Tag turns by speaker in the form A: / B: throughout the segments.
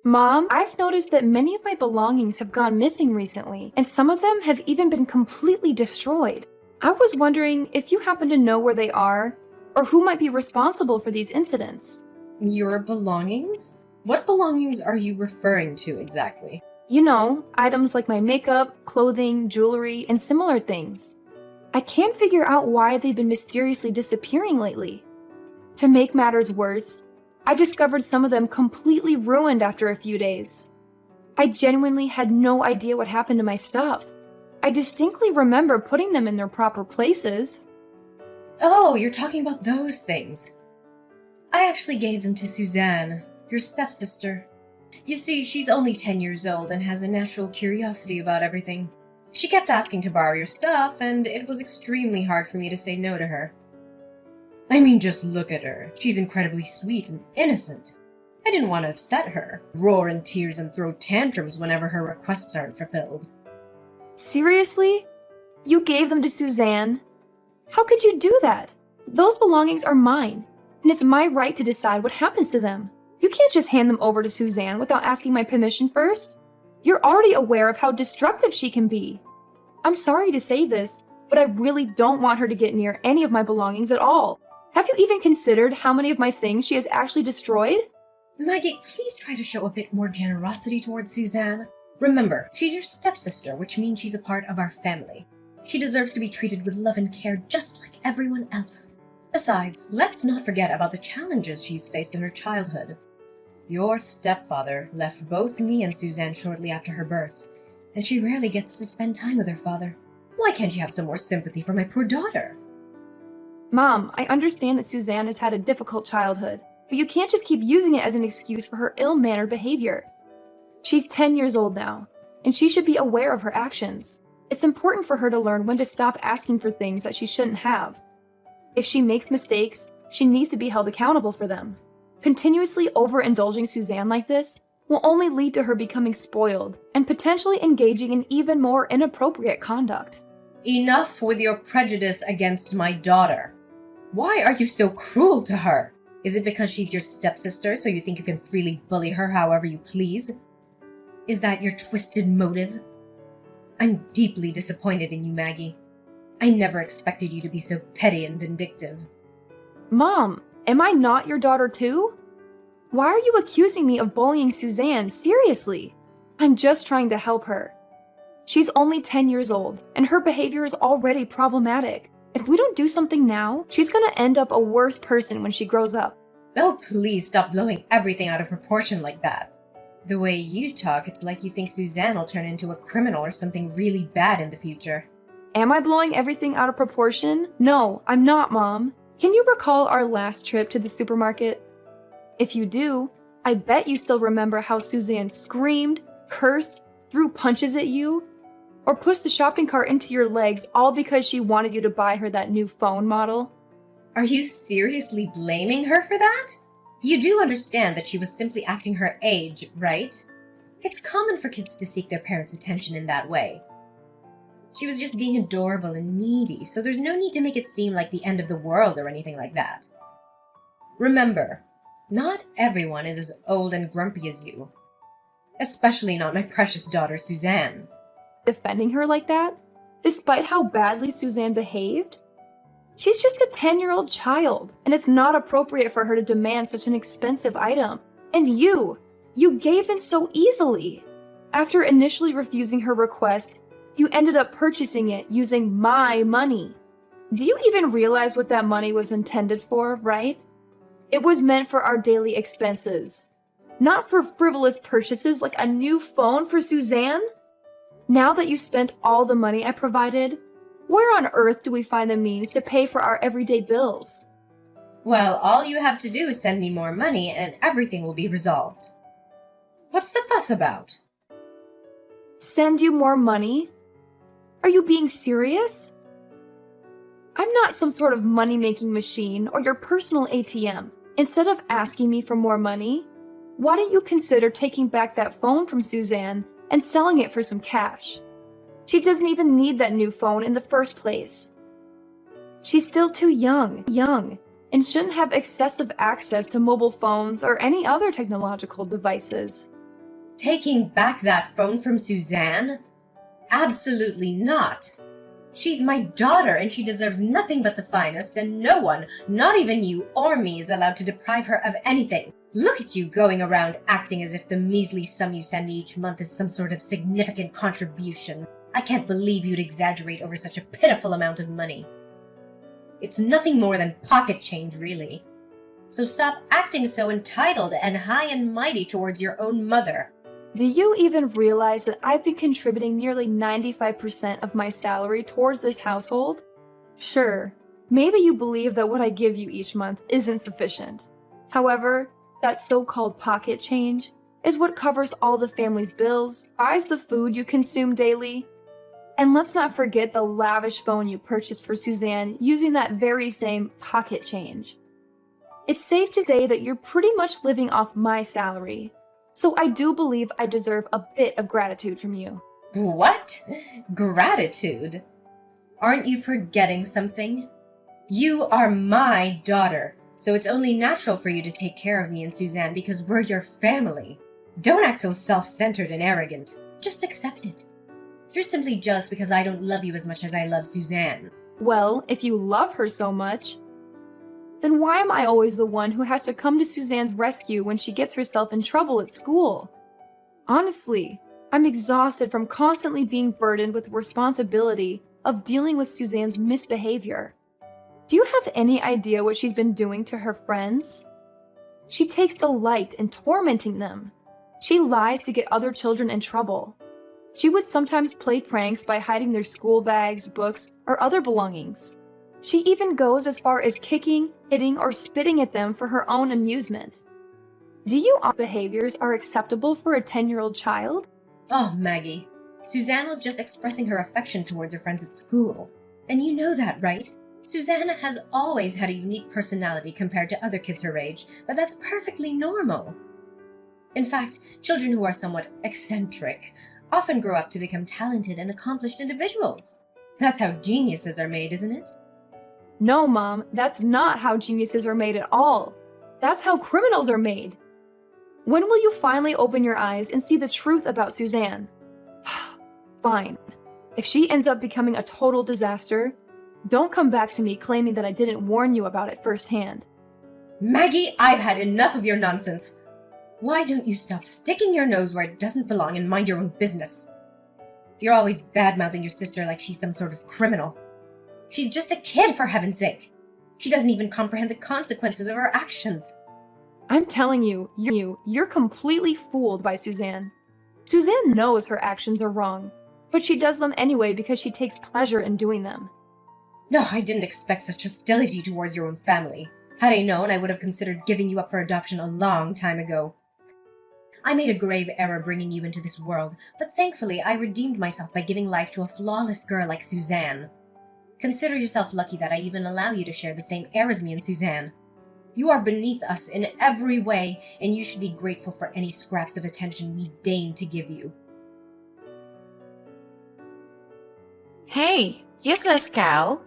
A: Mom, I've noticed that many of my belongings have gone missing recently, and some of them have even been completely destroyed. I was wondering if you happen to know where they are, or who might be responsible for these incidents.
B: Your belongings? What belongings are you referring to exactly?
A: You know, items like my makeup, clothing, jewelry, and similar things. I can't figure out why they've been mysteriously disappearing lately. To make matters worse, I discovered some of them completely ruined after a few days. I genuinely had no idea what happened to my stuff. I distinctly remember putting them in their proper places.
B: Oh, you're talking about those things. I actually gave them to Suzanne, your stepsister. You see, she's only 10 years old and has a natural curiosity about everything. She kept asking to borrow your stuff, and it was extremely hard for me to say no to her. I mean, just look at her. She's incredibly sweet and innocent. I didn't want to upset her, roar in tears and throw tantrums whenever her requests aren't fulfilled.
A: Seriously? You gave them to Suzanne? How could you do that? Those belongings are mine, and it's my right to decide what happens to them. You can't just hand them over to Suzanne without asking my permission first. You're already aware of how destructive she can be. I'm sorry to say this, but I really don't want her to get near any of my belongings at all. Have you even considered how many of my things she has actually destroyed?
B: Maggie, please try to show a bit more generosity towards Suzanne. Remember, she's your stepsister, which means she's a part of our family. She deserves to be treated with love and care just like everyone else. Besides, let's not forget about the challenges she's faced in her childhood. Your stepfather left both me and Suzanne shortly after her birth, and she rarely gets to spend time with her father. Why can't you have some more sympathy for my poor daughter?
A: Mom, I understand that Suzanne has had a difficult childhood, but you can't just keep using it as an excuse for her ill-mannered behavior. She's 10 years old now, and she should be aware of her actions. It's important for her to learn when to stop asking for things that she shouldn't have. If she makes mistakes, she needs to be held accountable for them. Continuously overindulging Suzanne like this will only lead to her becoming spoiled and potentially engaging in even more inappropriate conduct.
B: Enough with your prejudice against my daughter. Why are you so cruel to her? Is it because she's your stepsister, so you think you can freely bully her however you please? Is that your twisted motive? I'm deeply disappointed in you, Maggie. I never expected you to be so petty and vindictive.
A: Mom, am I not your daughter too? Why are you accusing me of bullying Suzanne? Seriously? I'm just trying to help her. She's only 10 years old, and her behavior is already problematic. If we don't do something now, she's gonna end up a worse person when she grows up.
B: Oh, please stop blowing everything out of proportion like that. The way you talk, it's like you think Suzanne will turn into a criminal or something really bad in the future.
A: Am I blowing everything out of proportion? No, I'm not, Mom. Can you recall our last trip to the supermarket? If you do, I bet you still remember how Suzanne screamed, cursed, threw punches at you, or pushed the shopping cart into your legs all because she wanted you to buy her that new phone model.
B: Are you seriously blaming her for that? You do understand that she was simply acting her age, right? It's common for kids to seek their parents' attention in that way. She was just being adorable and needy, so there's no need to make it seem like the end of the world or anything like that. Remember, not everyone is as old and grumpy as you. Especially not my precious daughter, Suzanne.
A: Defending her like that, despite how badly Suzanne behaved? She's just a 10-year-old child, and it's not appropriate for her to demand such an expensive item. And you gave in so easily. After initially refusing her request, you ended up purchasing it using my money. Do you even realize what that money was intended for, right? It was meant for our daily expenses, not for frivolous purchases like a new phone for Suzanne. Now that you spent all the money I provided, where on earth do we find the means to pay for our everyday bills?
B: Well, all you have to do is send me more money and everything will be resolved. What's the fuss about?
A: Send you more money? Are you being serious? I'm not some sort of money-making machine or your personal ATM. Instead of asking me for more money, why don't you consider taking back that phone from Suzanne and selling it for some cash? She doesn't even need that new phone in the first place. She's still too young, and shouldn't have excessive access to mobile phones or any other technological devices.
B: Taking back that phone from Suzanne? Absolutely not. She's my daughter and she deserves nothing but the finest, and no one, not even you or me, is allowed to deprive her of anything. Look at you going around acting as if the measly sum you send me each month is some sort of significant contribution. I can't believe you'd exaggerate over such a pitiful amount of money. It's nothing more than pocket change, really. So stop acting so entitled and high and mighty towards your own mother.
A: Do you even realize that I've been contributing nearly 95% of my salary towards this household? Sure, maybe you believe that what I give you each month isn't sufficient. However, that so-called pocket change is what covers all the family's bills, buys the food you consume daily, and let's not forget the lavish phone you purchased for Suzanne using that very same pocket change. It's safe to say that you're pretty much living off my salary, so I do believe I deserve a bit of gratitude from you.
B: What? Gratitude? Aren't you forgetting something? You are my daughter, so it's only natural for you to take care of me and Suzanne because we're your family. Don't act so self-centered and arrogant. Just accept it. You're simply jealous because I don't love you as much as I love Suzanne.
A: Well, if you love her so much, then why am I always the one who has to come to Suzanne's rescue when she gets herself in trouble at school? Honestly, I'm exhausted from constantly being burdened with the responsibility of dealing with Suzanne's misbehavior. Do you have any idea what she's been doing to her friends? She takes delight in tormenting them. She lies to get other children in trouble. She would sometimes play pranks by hiding their school bags, books, or other belongings. She even goes as far as kicking, hitting, or spitting at them for her own amusement. Do you think behaviors are acceptable for a 10-year-old child?
B: Oh, Maggie. Suzanne was just expressing her affection towards her friends at school. And you know that, right? Suzanne has always had a unique personality compared to other kids her age, but that's perfectly normal. In fact, children who are somewhat eccentric often grow up to become talented and accomplished individuals. That's how geniuses are made, isn't it?
A: No, Mom, that's not how geniuses are made at all. That's how criminals are made. When will you finally open your eyes and see the truth about Suzanne? Fine. If she ends up becoming a total disaster, don't come back to me claiming that I didn't warn you about it firsthand.
B: Maggie, I've had enough of your nonsense. Why don't you stop sticking your nose where it doesn't belong and mind your own business? You're always bad-mouthing your sister like she's some sort of criminal. She's just a kid, for heaven's sake. She doesn't even comprehend the consequences of her actions.
A: I'm telling you, you're completely fooled by Suzanne. Suzanne knows her actions are wrong, but she does them anyway because she takes pleasure in doing them.
B: No, I didn't expect such hostility towards your own family. Had I known, I would have considered giving you up for adoption a long time ago. I made a grave error bringing you into this world, but thankfully I redeemed myself by giving life to a flawless girl like Suzanne. Consider yourself lucky that I even allow you to share the same air as me and Suzanne. You are beneath us in every way, and you should be grateful for any scraps of attention we deign to give you.
C: Hey, useless cow.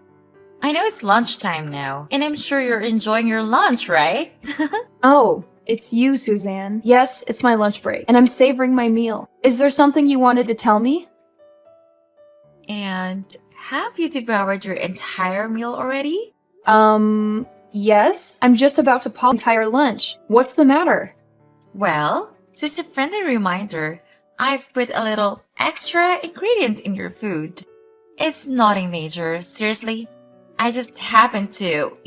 C: I know it's lunchtime now, and I'm sure you're enjoying your lunch, right?
A: Oh, it's you, Suzanne. Yes, it's my lunch break, and I'm savoring my meal. Is there something you wanted to tell me?
C: And have you devoured your entire meal already?
A: Yes. I'm just about to pop entire lunch. What's the matter?
C: Well, just a friendly reminder, I've put a little extra ingredient in your food. It's nothing major, seriously. I just happened to,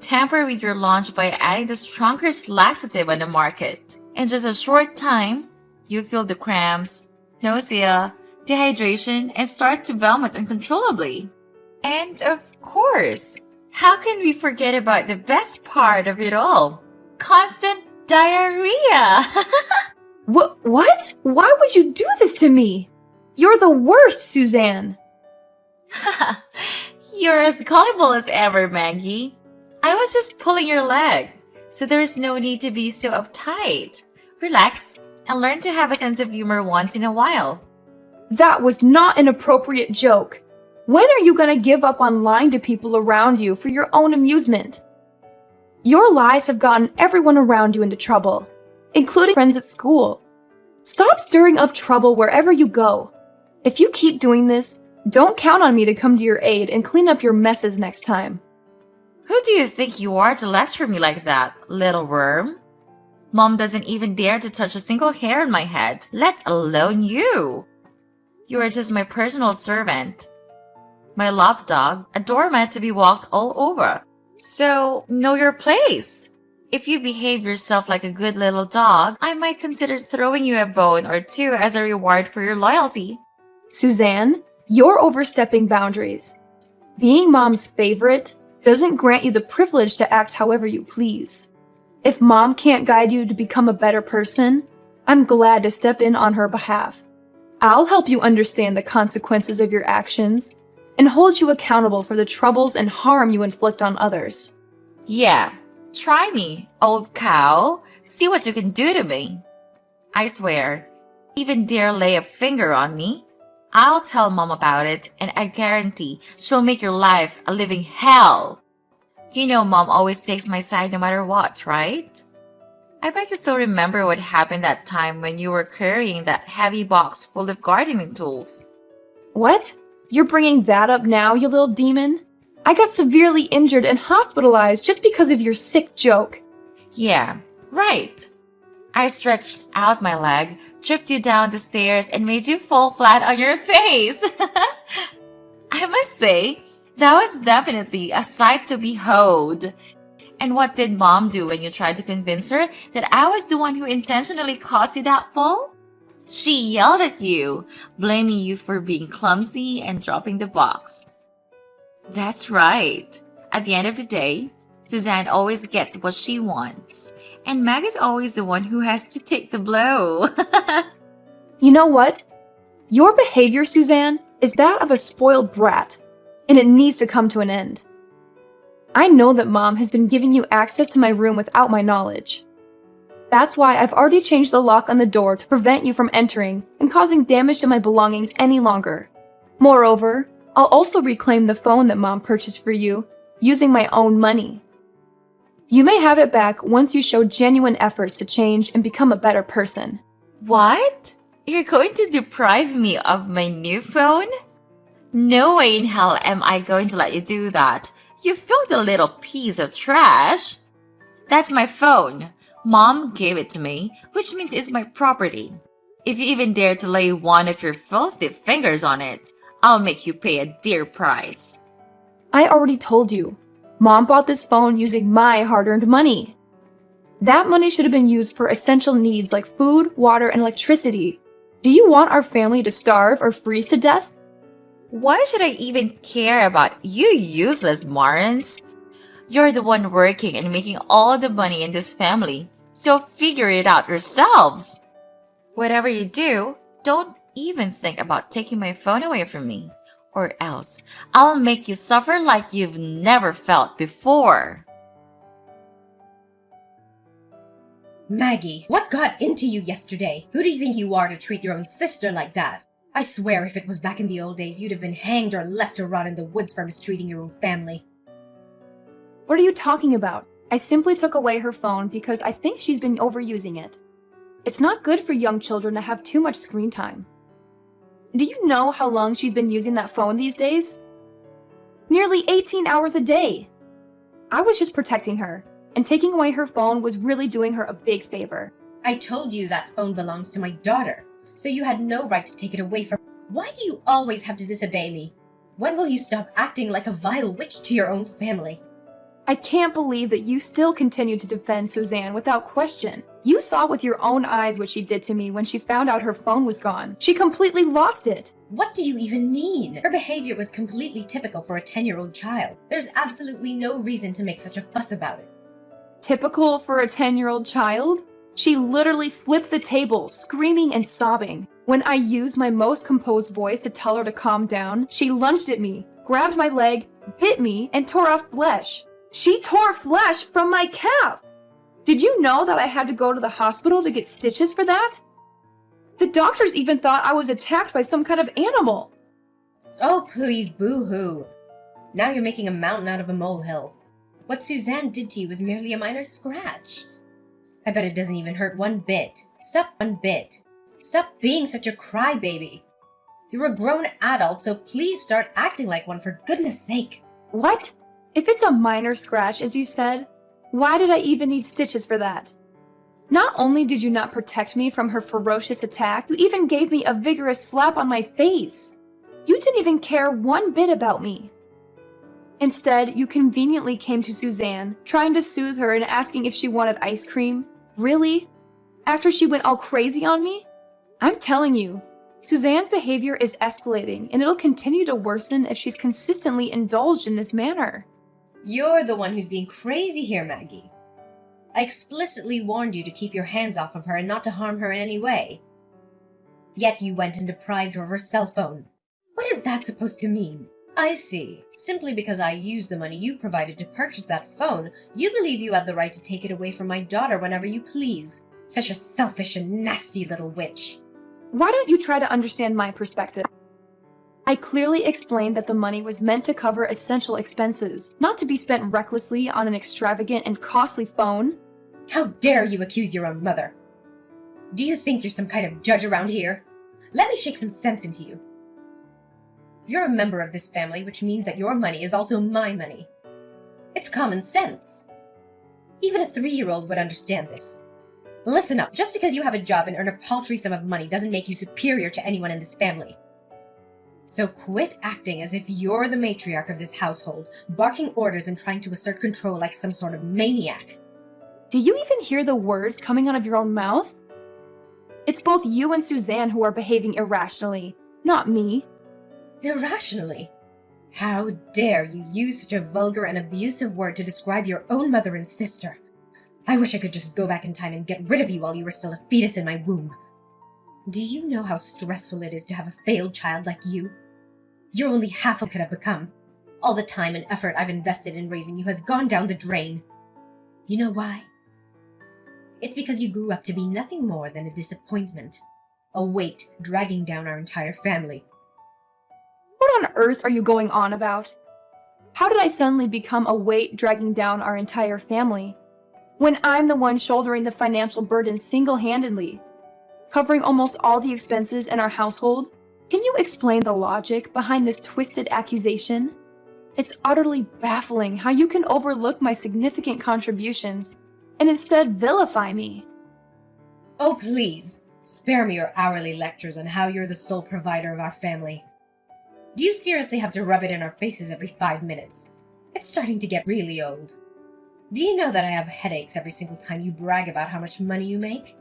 C: tamper with your lunch by adding the strongest laxative on the market. In just a short time, you feel the cramps, nausea, dehydration, and start to vomit uncontrollably. And of course, how can we forget about the best part of it all? Constant diarrhea!
A: What? Why would you do this to me? You're the worst, Suzanne!
C: You're as gullible as ever, Maggie. I was just pulling your leg, so there's no need to be so uptight. Relax and learn to have a sense of humor once in a while.
A: That was not an appropriate joke. When are you gonna give up on lying to people around you for your own amusement? Your lies have gotten everyone around you into trouble, including friends at school. Stop stirring up trouble wherever you go. If you keep doing this, don't count on me to come to your aid and clean up your messes next time.
C: Who do you think you are to lecture me like that, little worm? Mom doesn't even dare to touch a single hair on my head, let alone you. You are just my personal servant. My lapdog, a doormat to be walked all over. So, know your place. If you behave yourself like a good little dog, I might consider throwing you a bone or two as a reward for your loyalty.
A: Suzanne, you're overstepping boundaries. Being Mom's favorite doesn't grant you the privilege to act however you please. If Mom can't guide you to become a better person, I'm glad to step in on her behalf. I'll help you understand the consequences of your actions and hold you accountable for the troubles and harm you inflict on others.
C: Yeah, try me, old cow. See what you can do to me. I swear, even dare lay a finger on me, I'll tell Mom about it, and I guarantee she'll make your life a living hell. You know Mom always takes my side no matter what, right? I bet you still remember what happened that time when you were carrying that heavy box full of gardening tools.
A: What? You're bringing that up now, you little demon? I got severely injured and hospitalized just because of your sick joke.
C: Yeah, right. I stretched out my leg, tripped you down the stairs, and made you fall flat on your face. I must say, that was definitely a sight to behold. And what did Mom do when you tried to convince her that I was the one who intentionally caused you that fall? She yelled at you, blaming you for being clumsy and dropping the box. That's right. At the end of the day, Suzanne always gets what she wants. And Meg is always the one who has to take the blow.
A: You know what? Your behavior, Suzanne, is that of a spoiled brat, and it needs to come to an end. I know that Mom has been giving you access to my room without my knowledge. That's why I've already changed the lock on the door to prevent you from entering and causing damage to my belongings any longer. Moreover, I'll also reclaim the phone that Mom purchased for you using my own money. You may have it back once you show genuine efforts to change and become a better person.
C: What? You're going to deprive me of my new phone? No way in hell am I going to let you do that. You filthy little piece of trash. That's my phone. Mom gave it to me, which means it's my property. If you even dare to lay one of your filthy fingers on it, I'll make you pay a dear price.
A: I already told you. Mom bought this phone using my hard-earned money. That money should have been used for essential needs like food, water, and electricity. Do you want our family to starve or freeze to death?
C: Why should I even care about you useless morons? You're the one working and making all the money in this family, so figure it out yourselves. Whatever you do, don't even think about taking my phone away from me, or else I'll make you suffer like you've never felt before.
B: Maggie, what got into you yesterday? Who do you think you are to treat your own sister like that? I swear if it was back in the old days, you'd have been hanged or left to rot in the woods for mistreating your own family.
A: What are you talking about? I simply took away her phone because I think she's been overusing it. It's not good for young children to have too much screen time. Do you know how long she's been using that phone these days? Nearly 18 hours a day. I was just protecting her, and taking away her phone was really doing her a big favor.
B: I told you that phone belongs to my daughter, so you had no right to take it away from her. Why do you always have to disobey me? When will you stop acting like a vile witch to your own family?
A: I can't believe that you still continue to defend Suzanne without question. You saw with your own eyes what she did to me when she found out her phone was gone. She completely lost it.
B: What do you even mean? Her behavior was completely typical for a 10-year-old child. There's absolutely no reason to make such a fuss about it.
A: Typical for a 10-year-old child? She literally flipped the table, screaming and sobbing. When I used my most composed voice to tell her to calm down, she lunged at me, grabbed my leg, bit me, and tore off flesh. She tore flesh from my calf! Did you know that I had to go to the hospital to get stitches for that? The doctors even thought I was attacked by some kind of animal.
B: Oh, please, boo-hoo. Now you're making a mountain out of a molehill. What Suzanne did to you was merely a minor scratch. I bet it doesn't even hurt one bit. Stop one bit. Stop being such a crybaby. You're a grown adult, so please start acting like one for goodness sake.
A: What? If it's a minor scratch, as you said, why did I even need stitches for that? Not only did you not protect me from her ferocious attack, you even gave me a vigorous slap on my face. You didn't even care one bit about me. Instead, you conveniently came to Suzanne, trying to soothe her and asking if she wanted ice cream. Really? After she went all crazy on me? I'm telling you, Suzanne's behavior is escalating, and it'll continue to worsen if she's consistently indulged in this manner.
B: You're the one who's being crazy here, Maggie. I explicitly warned you to keep your hands off of her and not to harm her in any way. Yet you went and deprived her of her cell phone. What is that supposed to mean? I see. Simply because I used the money you provided to purchase that phone, you believe you have the right to take it away from my daughter whenever you please. Such a selfish and nasty little witch.
A: Why don't you try to understand my perspective? I clearly explained that the money was meant to cover essential expenses, not to be spent recklessly on an extravagant and costly phone.
B: How dare you accuse your own mother? Do you think you're some kind of judge around here? Let me shake some sense into you. You're a member of this family, which means that your money is also my money. It's common sense. Even a 3-year-old would understand this. Listen up, just because you have a job and earn a paltry sum of money doesn't make you superior to anyone in this family. So quit acting as if you're the matriarch of this household, barking orders and trying to assert control like some sort of maniac.
A: Do you even hear the words coming out of your own mouth? It's both you and Suzanne who are behaving irrationally, not me.
B: Irrationally? How dare you use such a vulgar and abusive word to describe your own mother and sister? I wish I could just go back in time and get rid of you while you were still a fetus in my womb. Do you know how stressful it is to have a failed child like you? You're only half what could have become. All the time and effort I've invested in raising you has gone down the drain. You know why? It's because you grew up to be nothing more than a disappointment. A weight dragging down our entire family.
A: What on earth are you going on about? How did I suddenly become a weight dragging down our entire family, when I'm the one shouldering the financial burden single-handedly, covering almost all the expenses in our household? Can you explain the logic behind this twisted accusation? It's utterly baffling how you can overlook my significant contributions and instead vilify me.
B: Oh, please, spare me your hourly lectures on how you're the sole provider of our family. Do you seriously have to rub it in our faces every 5 minutes? It's starting to get really old. Do you know that I have headaches every single time you brag about how much money you make?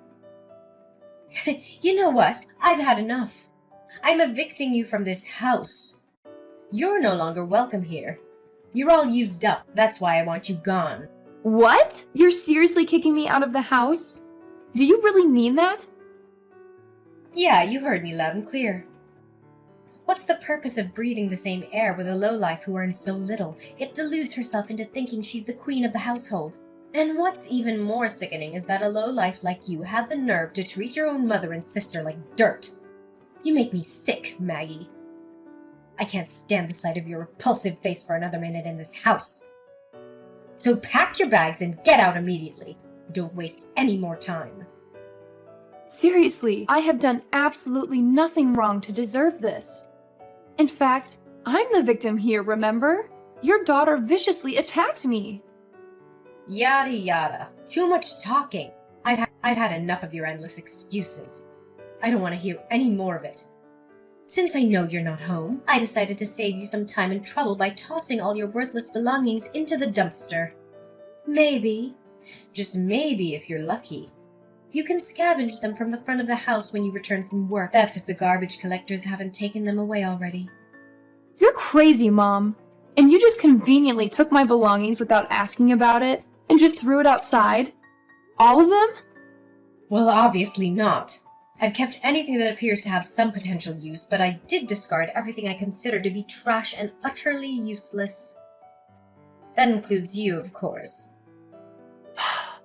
B: You know what? I've had enough. I'm evicting you from this house. You're no longer welcome here. You're all used up. That's why I want you gone.
A: What? You're seriously kicking me out of the house? Do you really mean that?
B: Yeah, you heard me loud and clear. What's the purpose of breathing the same air with a lowlife who earns so little, yet deludes herself into thinking she's the queen of the household? And what's even more sickening is that a lowlife like you had the nerve to treat your own mother and sister like dirt. You make me sick, Maggie. I can't stand the sight of your repulsive face for another minute in this house. So pack your bags and get out immediately. Don't waste any more time.
A: Seriously, I have done absolutely nothing wrong to deserve this. In fact, I'm the victim here, remember? Your daughter viciously attacked me.
B: Yada yada. Too much talking. I've had enough of your endless excuses. I don't want to hear any more of it. Since I know you're not home, I decided to save you some time and trouble by tossing all your worthless belongings into the dumpster. Maybe, just maybe if you're lucky, you can scavenge them from the front of the house when you return from work. That's if the garbage collectors haven't taken them away already.
A: You're crazy, Mom. And you just conveniently took my belongings without asking about it and just threw it outside? All of them?
B: Well, obviously not. I've kept anything that appears to have some potential use, but I did discard everything I consider to be trash and utterly useless. That includes you, of course.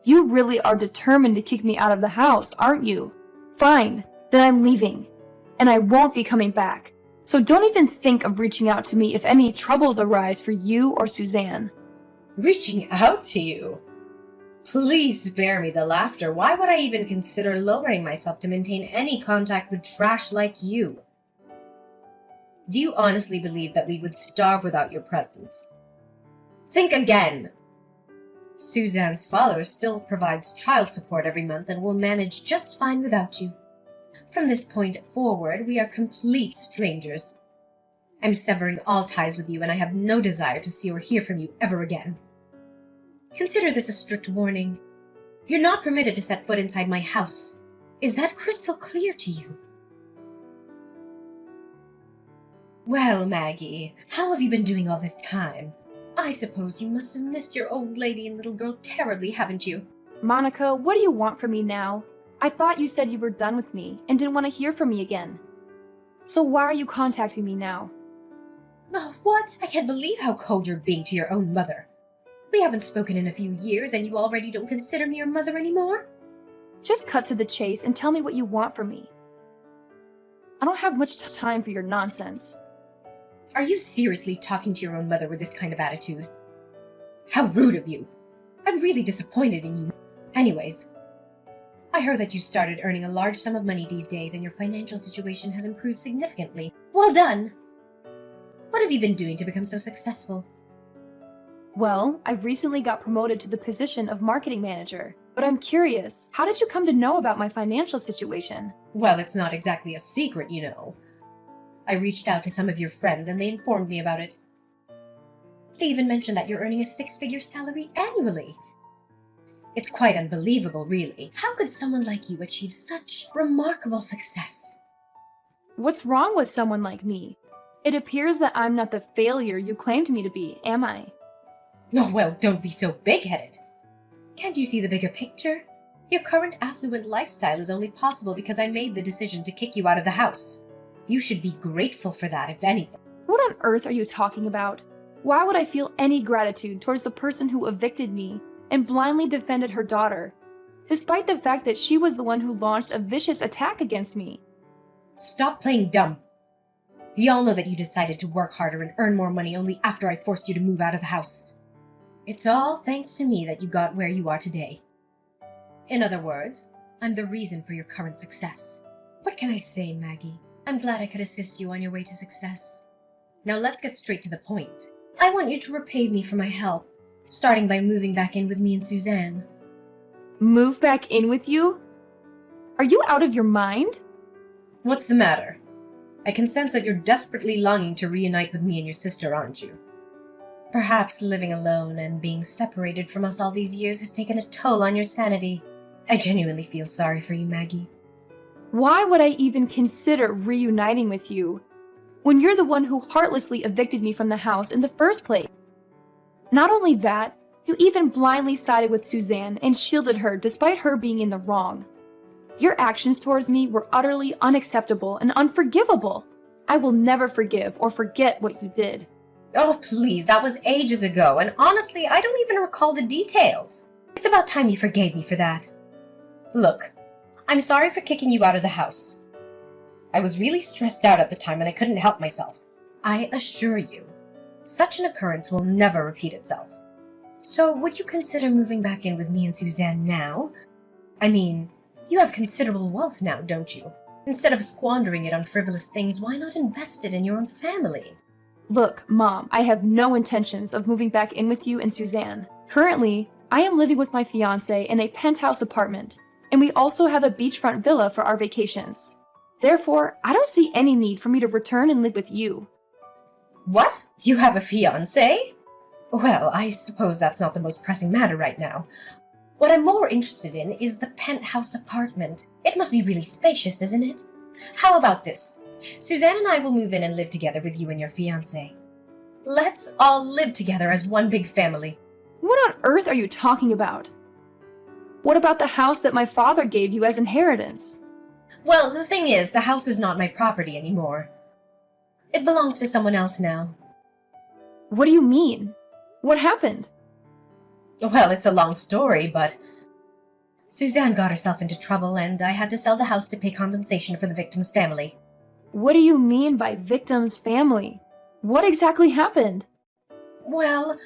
A: You really are determined to kick me out of the house, aren't you? Fine, then I'm leaving. And I won't be coming back. So don't even think of reaching out to me if any troubles arise for you or Suzanne.
B: Reaching out to you? Please spare me the laughter. Why would I even consider lowering myself to maintain any contact with trash like you? Do you honestly believe that we would starve without your presence? Think again. Suzanne's father still provides child support every month and will manage just fine without you. From this point forward, we are complete strangers. I'm severing all ties with you, and I have no desire to see or hear from you ever again. Consider this a strict warning. You're not permitted to set foot inside my house. Is that crystal clear to you? Well, Maggie, how have you been doing all this time? I suppose you must have missed your old lady and little girl terribly, haven't you?
A: Monica, what do you want from me now? I thought you said you were done with me and didn't want to hear from me again. So why are you contacting me now?
B: Oh, what? I can't believe how cold you're being to your own mother. We haven't spoken in a few years, and you already don't consider me your mother anymore?
A: Just cut to the chase and tell me what you want from me. I don't have much time for your nonsense.
B: Are you seriously talking to your own mother with this kind of attitude? How rude of you. I'm really disappointed in you. Anyways, I heard that you started earning a large sum of money these days and your financial situation has improved significantly. Well done! What have you been doing to become so successful?
A: Well, I recently got promoted to the position of marketing manager, but I'm curious, how did you come to know about my financial situation?
B: Well, it's not exactly a secret, you know. I reached out to some of your friends and they informed me about it. They even mentioned that you're earning a 6-figure salary annually. It's quite unbelievable, really. How could someone like you achieve such remarkable success?
A: What's wrong with someone like me? It appears that I'm not the failure you claimed me to be, am I?
B: Oh, well, don't be so big-headed. Can't you see the bigger picture? Your current affluent lifestyle is only possible because I made the decision to kick you out of the house. You should be grateful for that, if anything.
A: What on earth are you talking about? Why would I feel any gratitude towards the person who evicted me and blindly defended her daughter, despite the fact that she was the one who launched a vicious attack against me?
B: Stop playing dumb. We all know that you decided to work harder and earn more money only after I forced you to move out of the house. It's all thanks to me that you got where you are today. In other words, I'm the reason for your current success. What can I say, Maggie? I'm glad I could assist you on your way to success. Now let's get straight to the point. I want you to repay me for my help, starting by moving back in with me and Suzanne.
A: Move back in with you? Are you out of your mind?
B: What's the matter? I can sense that you're desperately longing to reunite with me and your sister, aren't you? Perhaps living alone and being separated from us all these years has taken a toll on your sanity. I genuinely feel sorry for you, Maggie.
A: Why would I even consider reuniting with you when you're the one who heartlessly evicted me from the house in the first place? Not only that, you even blindly sided with Suzanne and shielded her despite her being in the wrong. Your actions towards me were utterly unacceptable and unforgivable. I will never forgive or forget what you did.
B: Oh, please, that was ages ago, and honestly, I don't even recall the details. It's about time you forgave me for that. Look, I'm sorry for kicking you out of the house. I was really stressed out at the time and I couldn't help myself. I assure you, such an occurrence will never repeat itself. So, would you consider moving back in with me and Suzanne now? I mean, you have considerable wealth now, don't you? Instead of squandering it on frivolous things, why not invest it in your own family?
A: Look, Mom, I have no intentions of moving back in with you and Suzanne. Currently, I am living with my fiancé in a penthouse apartment, and we also have a beachfront villa for our vacations. Therefore, I don't see any need for me to return and live with you.
B: What? You have a fiancé? Well, I suppose that's not the most pressing matter right now. What I'm more interested in is the penthouse apartment. It must be really spacious, isn't it? How about this? Suzanne and I will move in and live together with you and your fiancé. Let's all live together as one big family.
A: What on earth are you talking about? What about the house that my father gave you as inheritance?
B: Well, the thing is, the house is not my property anymore. It belongs to someone else now.
A: What do you mean? What happened?
B: Well, it's a long story, but Suzanne got herself into trouble and I had to sell the house to pay compensation for the victim's family.
A: What do you mean by victim's family? What exactly happened?
B: Well,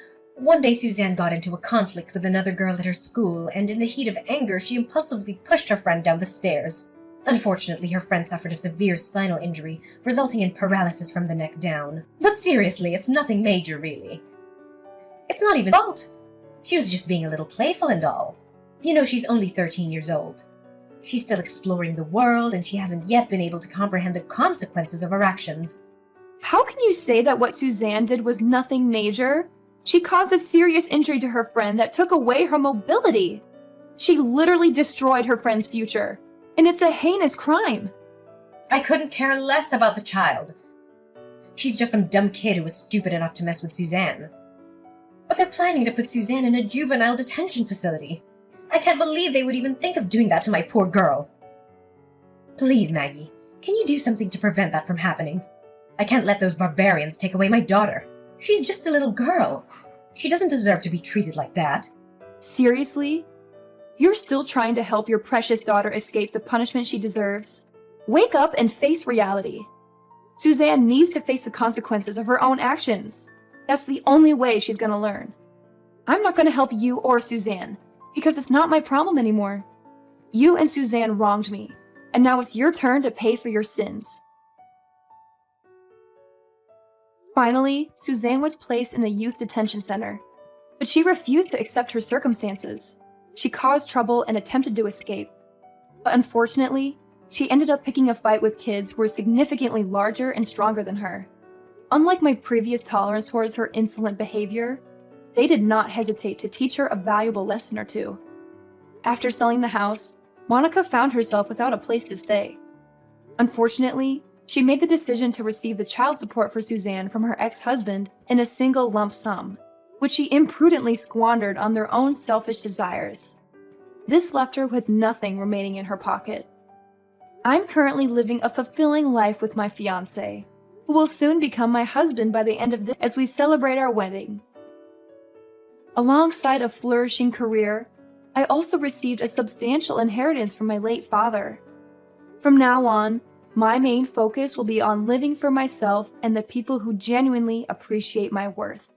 B: One day Suzanne got into a conflict with another girl at her school, and in the heat of anger, she impulsively pushed her friend down the stairs. Unfortunately, her friend suffered a severe spinal injury, resulting in paralysis from the neck down. But seriously, it's nothing major, really. It's not even her fault. She was just being a little playful and all. You know, she's only 13 years old. She's still exploring the world, and she hasn't yet been able to comprehend the consequences of her actions.
A: How can you say that what Suzanne did was nothing major? She caused a serious injury to her friend that took away her mobility. She literally destroyed her friend's future, and it's a heinous crime.
B: I couldn't care less about the child. She's just some dumb kid who was stupid enough to mess with Suzanne. But they're planning to put Suzanne in a juvenile detention facility. I can't believe they would even think of doing that to my poor girl. Please, Maggie, can you do something to prevent that from happening? I can't let those barbarians take away my daughter. She's just a little girl. She doesn't deserve to be treated like that.
A: Seriously? You're still trying to help your precious daughter escape the punishment she deserves? Wake up and face reality. Suzanne needs to face the consequences of her own actions. That's the only way she's gonna learn. I'm not gonna help you or Suzanne, because it's not my problem anymore. You and Suzanne wronged me, and now it's your turn to pay for your sins. Finally, Suzanne was placed in a youth detention center, but she refused to accept her circumstances. She caused trouble and attempted to escape. But unfortunately, she ended up picking a fight with kids who were significantly larger and stronger than her. Unlike my previous tolerance towards her insolent behavior, they did not hesitate to teach her a valuable lesson or two. After selling the house, Monica found herself without a place to stay. Unfortunately, she made the decision to receive the child support for Suzanne from her ex-husband in a single lump sum, which she imprudently squandered on their own selfish desires. This left her with nothing remaining in her pocket. I'm currently living a fulfilling life with my fiancé, who will soon become my husband by the end of this as we celebrate our wedding. Alongside a flourishing career, I also received a substantial inheritance from my late father. From now on, my main focus will be on living for myself and the people who genuinely appreciate my worth.